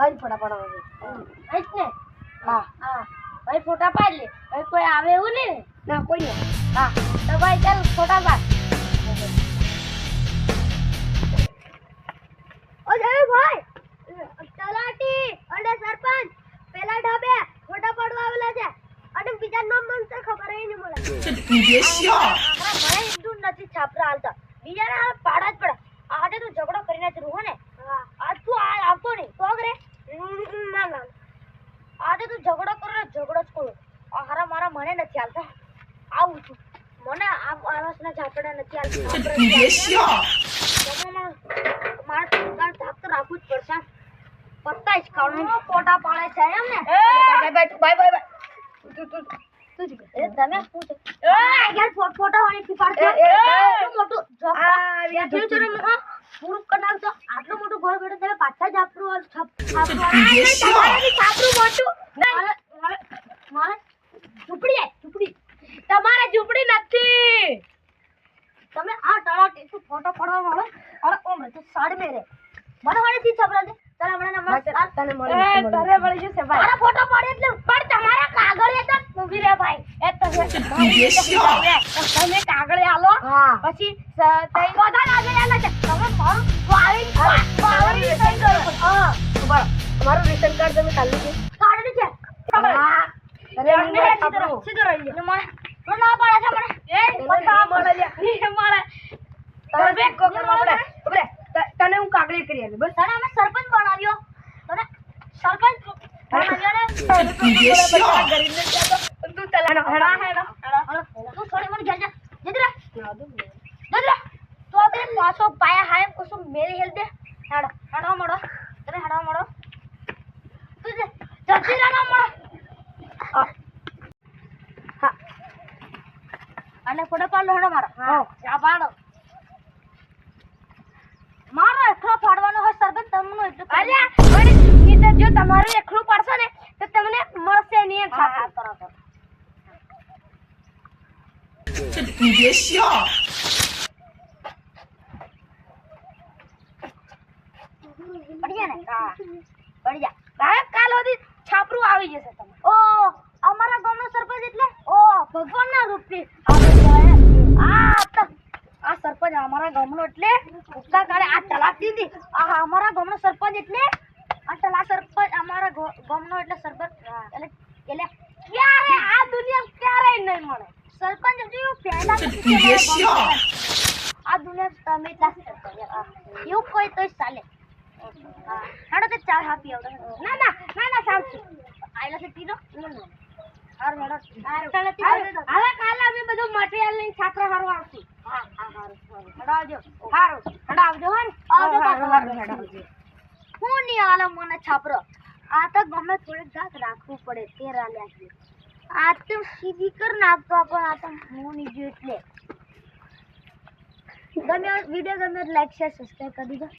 ભાઈ ફોટા પાડવા આજ ને હા હા ભાઈ ફોટા પાડ લે ભાઈ કોઈ આવે એવું નહીં ને ના કોઈ નહીં હા તો ભાઈ ચાલ ફોટા પાડ ઓય ભાઈ તલાટી અને સરપંચ પેલા ઢાબે ફોટા પાડવા આવેલા છે અને બીજા નામ મને તો ખબર ય નહીં મળે આપણા ભાઈ હિન્દુ નથી છાપરા હાલતા બીજાને હાલ પાડા જ પડે આજે તું ઝઘડો કરીને જ રહો ને આજ તું આ આવતો નહીં તો કરે ના ના આજે તું ઝઘડો કરો ને ઝઘડો જ કરો આ હારા મારા મને નથી હાલતા આવું છું મને આ આવાસના ઝાપડા નથી હાલતા મારે ધાક તો રાખવું જ પડશે પત્તા જ કાઢું ફોટા પાડે છે એમ ને ભાઈ તું તમે શું છે યાર ફોટો વાળી થી પાડતો મોટું જોક પૂરું કનાલ તો આટલું મોટું ઘર બેઠો તમે પાછા જ આપણું છાપરું મોટું મારે ઝૂંપડી તમારે ઝૂંપડી નથી તમે આ તળાટી તું ફોટો પાડવા વાળો અરે ઓમ રે તું સાડ મેરે મને વાળી થી છપરા દે તને મને નંબર તને તારે મળી જશે ભાઈ મારા ફોટો પાડે એટલે પણ તમારા કાગળિયા તો ઊભી રહે ભાઈ એ તમે કાગળે આલો હા પછી તઈ બધા કાગળે આલા છે તમે મારું વાળી સહી કરો હા બરાબર તમારું રેશન કાર્ડ તમે કાઢી છે કાઢી છે હા અરે મને સીધો રહી લે મને ના પાડે છે મને એ પતા મળે લે ની મળે તમે કો કરવા પડે ઉભરે તને હું કાગળી કરી આલી બસ તને અમે સરપંચ બનાવ્યો તને સરપંચ બનાવ્યો ને ગરીબને ક્યાં તો તું તલાનો હેડા તું થોડી મને ઘેર જા જદરા તો તે પાછો પાયા હાય કુસુમ મેરી હેલ દે હેડો મોડો તને હેડો મોડો તું જલ્દી રાનો મોડો હા અને ફોટો પાડલો હેડો મારો હા આ પાડો મારો એકલો પાડવાનો હોય સરપંચ તમને એટલું અલ્યા ઓય ઈ તો જો તમારું એકલું પાડશો ને તો તમને મળશે નહીં હા કરો પડિયા ને હા પડિયા કાલ સુધી છાપરું આવી જશે તમે ઓ અમારા ગામનો સરપંચ એટલે ઓ ભગવાનના રૂપથી આ સરપંચ અમારા ગામનો એટલે ઉપકા કાળે આ તલાટી હતી આ અમારા ગામનો સરપંચ એટલે આ તલા સરપંચ અમારા ગામનો એટલે સરપંચ એટલે ક્યારે આ દુનિયા ક્યારે નહીં મળે સરપંચ હજુ પહેલા આ દુનિયા તમે એવું કોઈ તો ચાલે હાડો તો ચા હાપી આવડે ના સાચું આયલા છે તીનો હાર મેડો હવે કાલે અમે બધું મટીરીયલ લઈને છાપરા હારવા આવશું હા હડાવજો હડાવજો હું નહીં આલો મને છાપરો આ તો ગમે થોડીક જાત રાખવું પડે તે રાલ્યા છે આ તો સીધી કર નાખતો પણ આ તો હું નહીં જો એટલે ગમે વિડીયો ગમે લાઈક શેર સબસ્ક્રાઇબ કરી દીધો